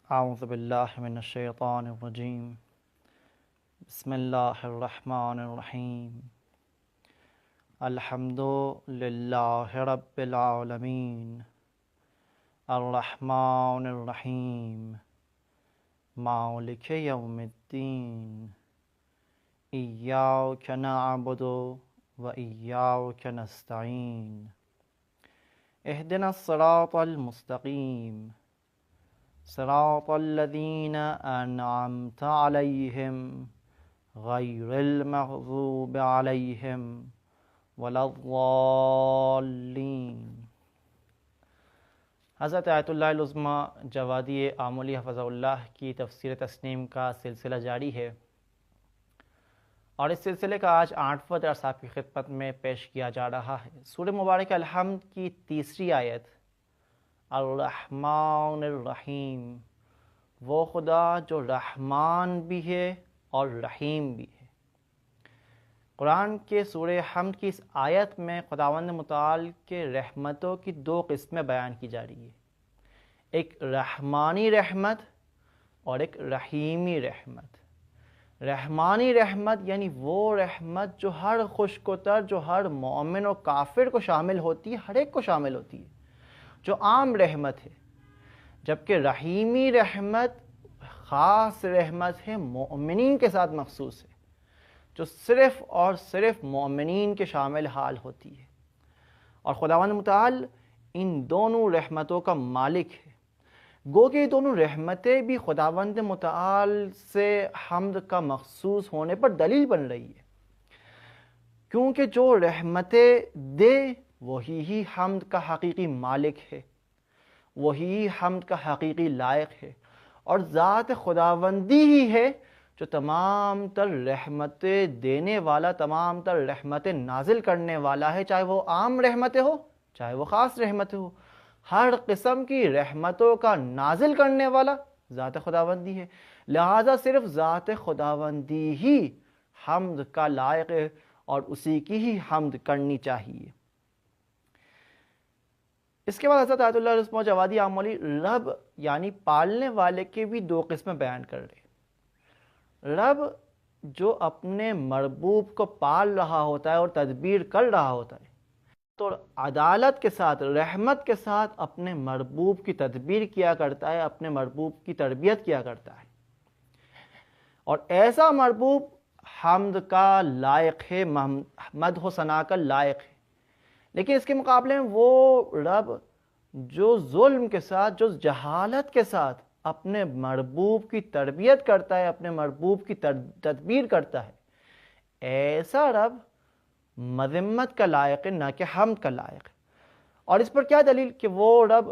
اعوذ باللہ من الشیطان الرجیم بسم اللہ الرحمن الرحیم الحمد للہ رب العالمین الرحمن الرحیم مالک یوم الدین ایاک نعبد و ایاک نستعین اہدنا الصراط المستقیم صراط الذین انعمت علیہم غیر المغضوب علیہم ولا الضالین۔ حضرت آیت اللہ العظمیٰ جوادی آملی حفظہ اللہ کی تفسیر تسنیم کا سلسلہ جاری ہے، اور اس سلسلے کا آج 8واں درس آپ کی خدمت میں پیش کیا جا رہا ہے۔ سورہ مبارکہ الحمد کی تیسری آیت، الرحمن الرحیم، وہ خدا جو رحمان بھی ہے اور رحیم بھی ہے۔ قرآن کے سورہ حمد کی اس آیت میں خداوند متعال کے رحمتوں کی دو قسمیں بیان کی جا رہی ہے، ایک رحمانی رحمت اور ایک رحیمی رحمت۔ رحمانی رحمت یعنی وہ رحمت جو ہر خشک و تر، جو ہر مومن و کافر کو شامل ہوتی ہے، ہر ایک کو شامل ہوتی ہے، جو عام رحمت ہے، جبکہ رحیمی رحمت خاص رحمت ہے، مومنین کے ساتھ مخصوص ہے، جو صرف اور صرف مومنین کے شامل حال ہوتی ہے۔ اور خداوند متعال ان دونوں رحمتوں کا مالک ہے، گو کہ یہ دونوں رحمتیں بھی خداوند متعال سے حمد کا مخصوص ہونے پر دلیل بن رہی ہے، کیونکہ جو رحمتیں دے وہی ہی حمد کا حقیقی مالک ہے، وہی حمد کا حقیقی لائق ہے، اور ذات خداوندی ہی ہے جو تمام تر رحمتیں دینے والا، تمام تر رحمتیں نازل کرنے والا ہے، چاہے وہ عام رحمتیں ہو چاہے وہ خاص رحمتیں ہو۔ ہر قسم کی رحمتوں کا نازل کرنے والا ذات خداوندی ہے، لہذا صرف ذات خداوندی ہی حمد کا لائق ہے اور اسی کی ہی حمد کرنی چاہیے۔ اس کے بعد حضرت آیت اللہ العظمیٰ جوادی آملی رب یعنی پالنے والے کے بھی دو قسمیں بیان کر رہے۔ رب جو اپنے مربوب کو پال رہا ہوتا ہے اور تدبیر کر رہا ہوتا ہے، تو عدالت کے ساتھ، رحمت کے ساتھ اپنے مربوب کی تدبیر کیا کرتا ہے، اپنے مربوب کی تربیت کیا کرتا ہے، اور ایسا مربوب حمد کا لائق ہے، مدح و ثنا کا لائق ہے۔ لیکن اس کے مقابلے میں وہ رب جو ظلم کے ساتھ، جو جہالت کے ساتھ اپنے مربوب کی تربیت کرتا ہے، اپنے مربوب کی تدبیر کرتا ہے، ایسا رب مذمت کا لائق ہے، نہ کہ حمد کا لائق ہے۔ اور اس پر کیا دلیل کہ وہ رب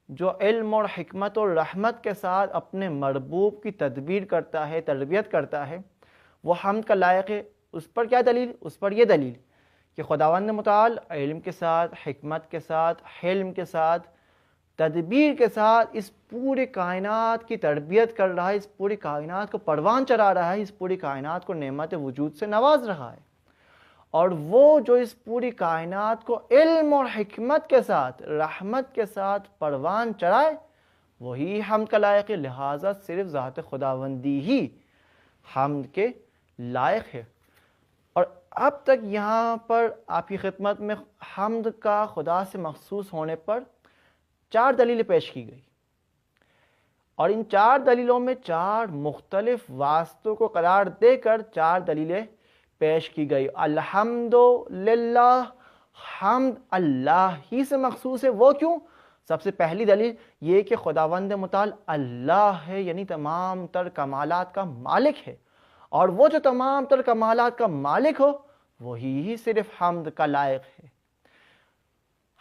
جو علم اور حکمت اور رحمت کے ساتھ اپنے مربوب کی تدبیر کرتا ہے، تربیت کرتا ہے، وہ حمد کا لائق ہے۔ اس پر کیا دلیل؟ اس پر یہ دلیل کہ خداوند متعال علم کے ساتھ، حکمت کے ساتھ، حلم کے ساتھ، تدبیر کے ساتھ اس پورے کائنات کی تربیت کر رہا ہے، اس پوری کائنات کو پروان چڑھا رہا ہے، اس پوری کائنات کو نعمت وجود سے نواز رہا ہے، اور وہ جو اس پوری کائنات کو علم اور حکمت کے ساتھ، رحمت کے ساتھ پروان چڑھائے، وہی حمد کا لائق ہے، لہٰذا صرف ذات خداوندی ہی حمد کے لائق ہے۔ اور اب تک یہاں پر آپ کی خدمت میں حمد کا خدا سے مخصوص ہونے پر 4 دلیلیں پیش کی گئی، اور ان 4 دلیلوں میں 4 مختلف واسطوں کو قرار دے کر 4 دلیلیں پیش کی گئی۔ الحمدللہ، حمد اللہ ہی سے مخصوص ہے۔ وہ کیوں؟ سب سے پہلی دلیل یہ کہ خداوند متعال اللہ ہے، یعنی تمام تر کمالات کا مالک ہے، اور وہ جو تمام تر کمالات کا مالک ہو وہی ہی صرف حمد کا لائق ہے۔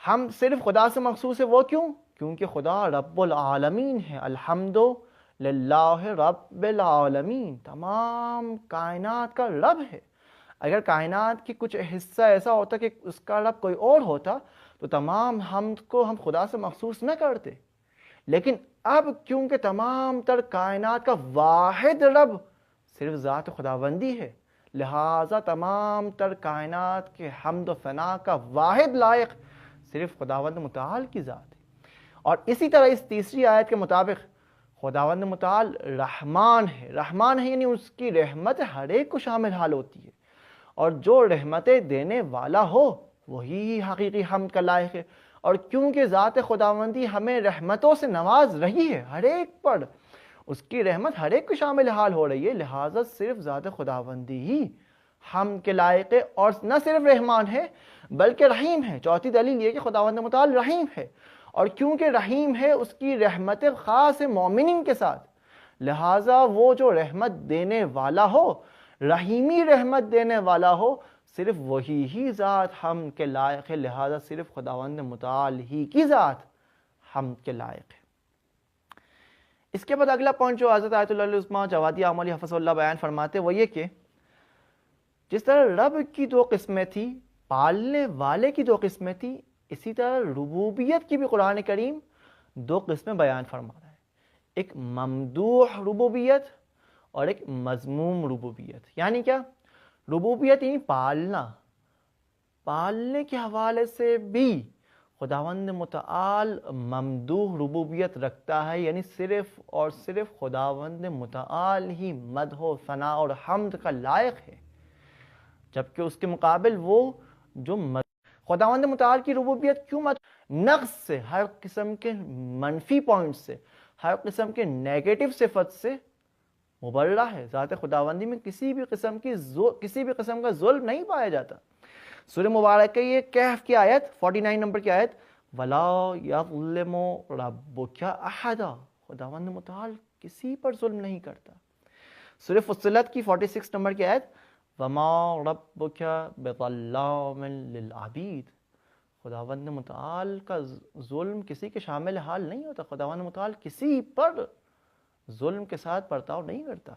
حمد صرف خدا سے مخصوص ہے۔ وہ کیوں؟ کیونکہ خدا رب العالمین ہے۔ الحمدللہ رب العالمین، تمام کائنات کا رب ہے۔ اگر کائنات کی کچھ حصہ ایسا ہوتا کہ اس کا رب کوئی اور ہوتا تو تمام حمد کو ہم خدا سے مخصوص نہ کرتے، لیکن اب کیونکہ تمام تر کائنات کا واحد رب صرف ذات خداوندی ہے، لہٰذا تمام تر کائنات کے حمد و ثنا کا واحد لائق صرف خداوند متعال کی ذات ہے۔ اور اسی طرح اس تیسری آیت کے مطابق خداوند متعال رحمان ہے. رحمان ہے یعنی اس کی رحمت ہر ایک کو شامل حال ہوتی ہے, اور جو رحمتیں دینے والا ہو وہی حقیقی حمد کا لائق ہے. اور کیونکہ ذات خداوندی ہمیں رحمتوں سے نواز رہی ہے, ہر ایک پر اس کی رحمت ہر ایک کو شامل حال ہو رہی ہے, لہٰذا صرف ذات خداوندی ہی حمد کے لائق ہے. اور نہ صرف رحمان ہے بلکہ رحیم ہے. چوتھی دلیل یہ کہ خداوند متعال رحیم ہے, اور کیونکہ رحیم ہے اس کی رحمت خاص ہے مومنین کے ساتھ, لہٰذا وہ جو رحمت دینے والا ہو, رحیمی رحمت دینے والا ہو, صرف وہی ہی ذات حمد کے لائق ہے. لہٰذا صرف خداوند متعال ہی کی ذات حمد کے لائق ہے. اس کے بعد اگلا پوائنٹ جو حضرت آیت اللہ العظمیٰ جوادی اعمالی حفظ اللہ بیان فرماتے وہ یہ کہ جس طرح رب کی دو قسمیں تھی, پالنے والے کی دو قسمیں تھی, اسی طرح ربوبیت کی بھی قرآن کریم دو قسمیں بیان فرما رہا ہے. ایک ممدوح ربوبیت اور ایک مذموم ربوبیت. یعنی کیا؟ ربوبیت یعنی پالنا. پالنے کے حوالے سے بھی خداوند متعال ممدوح ربوبیت رکھتا ہے, یعنی صرف اور صرف خداوند متعال ہی مدح و ثنا اور حمد کا لائق ہے, جبکہ اس کے مقابل وہ جو خداوند متعال کی ربوبیت کیوں نقص سے, ہر قسم کے منفی پوائنٹ سے, ہر قسم کے نیگیٹو صفت سے مبرہ ہے. ذات خداوندی میں کسی بھی قسم کا ظلم نہیں پایا جاتا. سورہ مبارکہ یہ کہف کی آیت 49 نمبر کی آیت, وَلَا يَظْلِمُ رَبُّكَ أَحَدًا, خداوند متعال کسی پر ظلم نہیں کرتا. سورہ فصلت کی 46 نمبر کی آیت, وَمَا رَبُّكَ بِظَلَّامٍ لِلْعَبِيدِ, خداوند متعال کا ظلم کسی کے شامل حال نہیں ہوتا. خداوند متعال کسی پر ظلم کے ساتھ برتاؤ نہیں کرتا.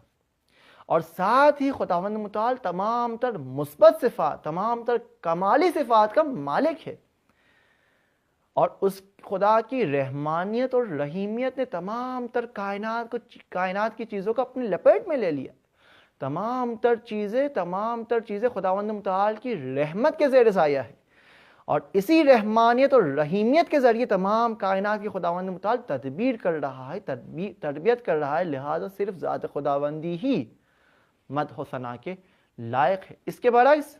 اور ساتھ ہی خداوند متعال تمام تر مثبت صفات, تمام تر کمالی صفات کا مالک ہے, اور اس خدا کی رحمانیت اور رحیمیت نے تمام تر کائنات کی چیزوں کو اپنی لپیٹ میں لے لیا. تمام تر چیزیں خداوند متعال کی رحمت کے زیر سایہ ہے, اور اسی رحمانیت اور رحیمیت کے ذریعے تمام کائنات کی خداوند متعال تدبیر کر رہا ہے, تربیت کر رہا ہے. لہذا صرف ذات خداوندی ہی مدح و ثنا کے لائق ہے. اس کے برعکس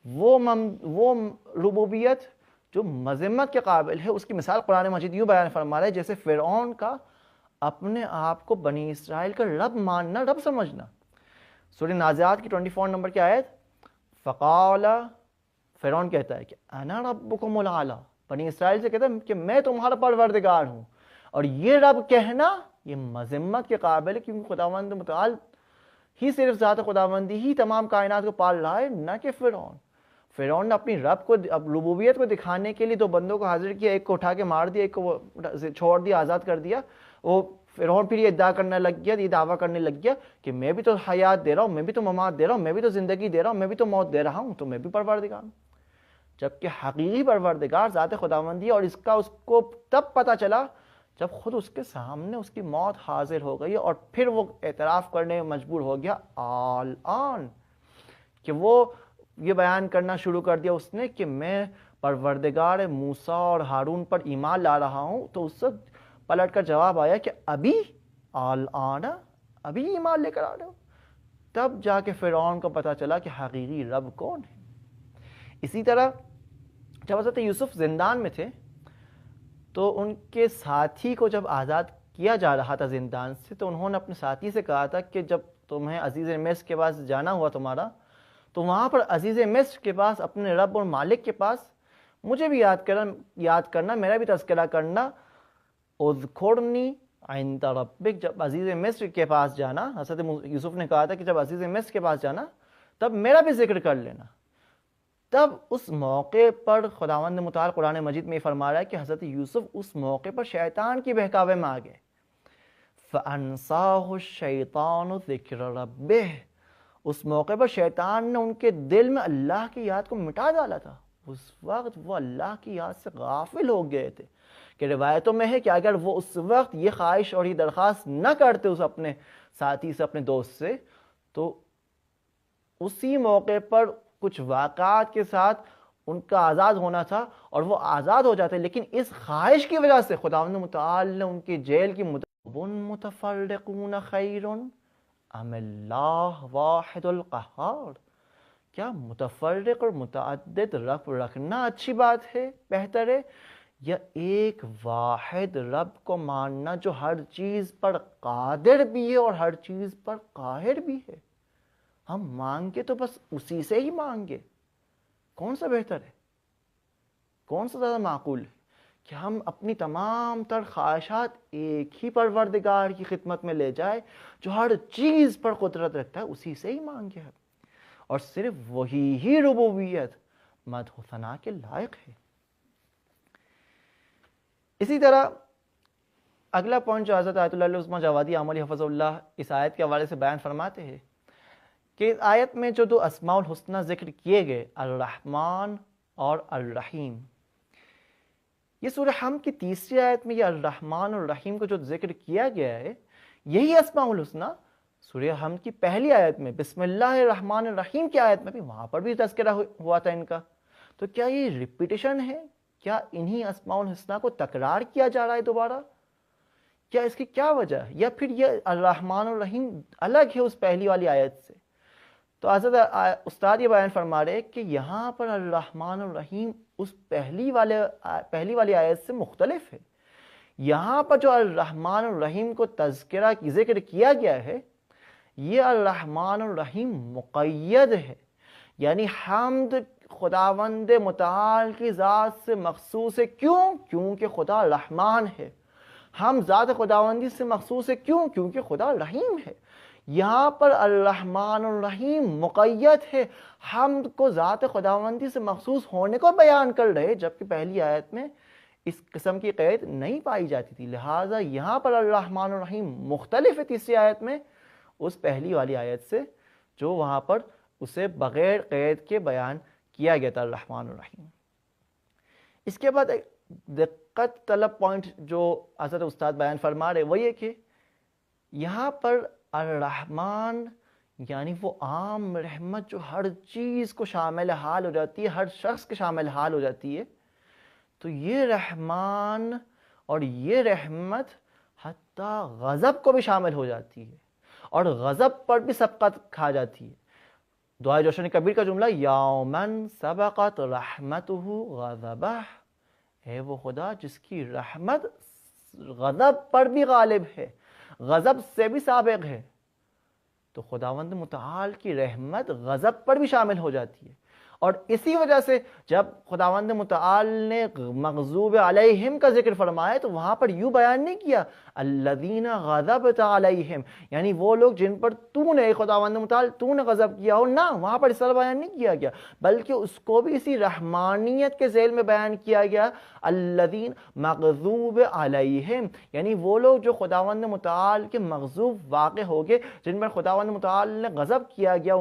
وہ ربوبیت جو مذمت کے قابل ہے, اس کی مثال قرآن مجید یوں بیان فرما رہا ہے جیسے فرعون کا اپنے آپ کو بنی اسرائیل کا رب ماننا, رب سمجھنا. سورہ نازعات کی 24 نمبر کی آیت, فقال, فرعون کہتا ہے کہ انا ربکم الاعلی, بنی اسرائیل سے کہتا ہے کہ میں تمہارا پروردگار ہوں. اور یہ رب کہنا یہ مذمت کے قابل ہے, کیونکہ خداوند متعال ہی صرف ذات خداوندی ہی تمام کائنات کو پال رہا ہے, نہ کہ فرعون. فرعون نے اپنی ربوبیت کو دکھانے کے لیے دو بندوں کو حاضر کیا, ایک کو اٹھا کے مار دیا, ایک کو چھوڑ دیا, آزاد کر دیا. وہ فرعون پھر یہ دعویٰ کرنے لگ گیا کہ میں بھی تو حیات دے رہا ہوں, میں بھی تو ممات دے رہا ہوں, میں بھی تو زندگی دے رہا ہوں, میں بھی تو موت دے رہا ہوں, تو میں بھی پروردگار ہوں. جبکہ حقیقی پروردگار ذات خداوندی, اور اس کو تب پتہ چلا جب خود اس کے سامنے اس کی موت حاضر ہو گئی, اور پھر وہ اعتراف کرنے میں مجبور ہو گیا آن, کہ وہ یہ بیان کرنا شروع کر دیا اس نے کہ میں پروردگار موسیٰ اور ہارون پر ایمان لا رہا ہوں. تو اس وقت پلٹ کر جواب آیا کہ ابھی ایمان لے کر آ رہے ہو. تب جا کے فرعون کو پتہ چلا کہ حقیقی رب کون ہے. اسی طرح جب حضرت یوسف زندان میں تھے تو ان کے ساتھی کو جب آزاد کیا جا رہا تھا زندان سے, تو انہوں نے اپنے ساتھی سے کہا تھا کہ جب تمہیں عزیز مصر کے پاس جانا ہوا تمہارا, تو وہاں پر عزیز مصر کے پاس, اپنے رب اور مالک کے پاس مجھے بھی یاد کرنا, میرا بھی تذکرہ کرنا. اذکرنی عند ربک, جب عزیز مصر کے پاس جانا, حضرت یوسف نے کہا تھا کہ جب عزیز مصر کے پاس جانا تب میرا بھی ذکر کر لینا. تب اس موقع پر خداوند متعال قرآن مجید میں فرما رہا ہے کہ حضرت یوسف اس موقع پر شیطان کی بہکاوے میں آ گئے. فَأَنْسَاهُ الشَّيْطَانُ ذِكْرَ رَبِّهِ, اس موقع پر شیطان نے ان کے دل میں اللہ کی یاد کو مٹا ڈالا تھا. اس وقت وہ اللہ کی یاد سے غافل ہو گئے تھے, کہ روایتوں میں ہے کہ اگر وہ اس وقت یہ خواہش اور یہ درخواست نہ کرتے اس اپنے ساتھی سے, اپنے دوست سے, تو اسی موقع پر کچھ واقعات کے ساتھ ان کا آزاد ہونا تھا اور وہ آزاد ہو جاتے. لیکن اس خواہش کی وجہ سے خداوند متعال نے ان کی جیل کی مدت متفرقون خیر ام اللہ واحد القہار؟ کیا متفرق اور متعدد رب رکھنا اچھی بات ہے، بہتر ہے، یا ایک واحد رب کو ماننا جو ہر چیز پر قادر بھی ہے اور ہر چیز پر قاہر بھی ہے؟ ہم مانگے تو بس اسی سے ہی مانگے، کون سا بہتر ہے، کون سا زیادہ معقول ہے کہ ہم اپنی تمام تر خواہشات ایک ہی پروردگار کی خدمت میں لے جائے جو ہر چیز پر قدرت رکھتا ہے، اسی سے ہی مانگے ہم، اور صرف وہی ہی ربوبیت مدح و ثنا کے لائق ہے۔ اسی طرح اگلا پوائنٹ جو حضرت آیت اللہ عظمہ جوادی عاملی حفظ اللہ اس آیت کے حوالے سے بیان فرماتے ہیں کہ اس آیت میں جو دو اسماء الحسنہ ذکر کیے گئے، الرحمن اور الرحیم، یہ سورہ حمد کی تیسری آیت میں یہ الرحمن اور الرحیم کو جو ذکر کیا گیا ہے، یہی اسماء الحسنہ سورہ حمد کی پہلی آیت میں بسم اللہ الرحمن الرحیم کی آیت میں بھی وہاں پر بھی تذکرہ ہوا تھا ان کا۔ تو کیا یہ ریپیٹیشن ہے؟ کیا انہی اسماء الحسنہ کو تکرار کیا جا رہا ہے دوبارہ؟ کیا اس کی کیا وجہ ہے؟ یا پھر یہ الرحمن الرحیم الگ ہے اس پہلی والی آیت سے؟ تو حضرت استاد یہ بیان فرما رہے کہ یہاں پر الرحمن الرحیم اس پہلی والی آیت سے مختلف ہے۔ یہاں پر جو الرحمن الرحیم کو تذکرہ کی ذکر کیا گیا ہے، یہ الرحمن الرحیم مقید ہے، یعنی حمد خداوند متعال کی ذات سے مخصوص ہے۔ کیوں؟ کیونکہ خدا رحمان ہے۔ ہم ذات خداوندی سے مخصوص ہے، کیوں؟ کیونکہ خدا رحیم ہے۔ یہاں پر الرحمن الرحیم مقید ہے، حمد کو ذات خداوندی سے مخصوص ہونے کو بیان کر رہے، جبکہ پہلی آیت میں اس قسم کی قید نہیں پائی جاتی تھی، لہٰذا یہاں پر الرحمن الرحیم مختلف ہے تیسری آیت میں اس پہلی والی آیت سے، جو وہاں پر اسے بغیر قید کے بیان کیا گیا تھا الرحمن الرحیم۔ اس کے بعد ایک دقت طلب پوائنٹ جو حضرت استاد بیان فرما رہے وہ یہ کہ یہاں پر الرحمن یعنی وہ عام رحمت جو ہر چیز کو شامل حال ہو جاتی ہے، ہر شخص کے شامل حال ہو جاتی ہے، تو یہ رحمان اور یہ رحمت حتیٰ غضب کو بھی شامل ہو جاتی ہے، اور غضب پر بھی سبقت کھا جاتی ہے۔ دعائے جوشن کبیر کا جملہ یومن سبقت رحمتہ غضبہ، اے وہ خدا جس کی رحمت غضب پر بھی غالب ہے، غضب سے بھی سابق ہے، تو خداوند متعال کی رحمت غضب پر بھی شامل ہو جاتی ہے۔ اور اسی وجہ سے جب خداوند متعال نے مغضوب علیہم کا ذکر فرمایا تو وہاں پر یوں بیان نہیں کیا الذین غضبت علیہم، یعنی وہ لوگ جن پر تو نے خداوند متعال تو نے غضب کیا ہو، نہ، وہاں پر اس طرح بیان نہیں کیا گیا، بلکہ اس کو بھی اسی رحمانیت کے ذیل میں بیان کیا گیا الذین مغضوب علیہم، یعنی وہ لوگ جو خداوند متعال کے مغضوب واقع ہو گئے، جن پر خداوند متعال نے غضب کیا گیا،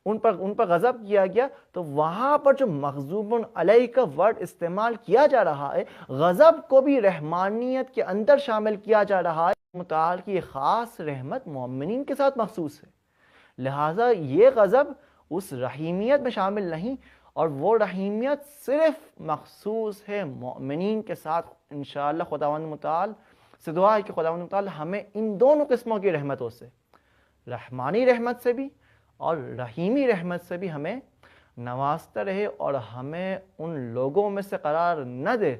ان پر غضب کیا گیا، تو وہاں پر جو مغضوب علیہ کا ورڈ استعمال کیا جا رہا ہے، غضب کو بھی رحمانیت کے اندر شامل کیا جا رہا ہے۔ متعال کی خاص رحمت مومنین کے ساتھ مخصوص ہے، لہٰذا یہ غضب اس رحیمیت میں شامل نہیں، اور وہ رحیمیت صرف مخصوص ہے مومنین کے ساتھ۔ انشاءاللہ خداوند متعال سے دعا ہے کہ خداوند متعال ہمیں ان دونوں قسموں کی رحمتوں سے، رحمانی رحمت سے بھی اور رحیمی رحمت سے بھی ہمیں نوازتا رہے، اور ہمیں ان لوگوں میں سے قرار نہ دے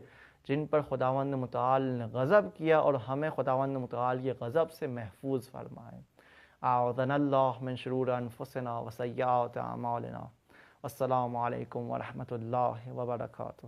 جن پر خداوند متعال نے غضب کیا، اور ہمیں خداوند متعال یہ غضب سے محفوظ فرمائے۔ اعوذنا اللہ من شرور انفسنا وسیئات اعمالنا۔ السلام علیکم ورحمۃ اللہ وبرکاتہ۔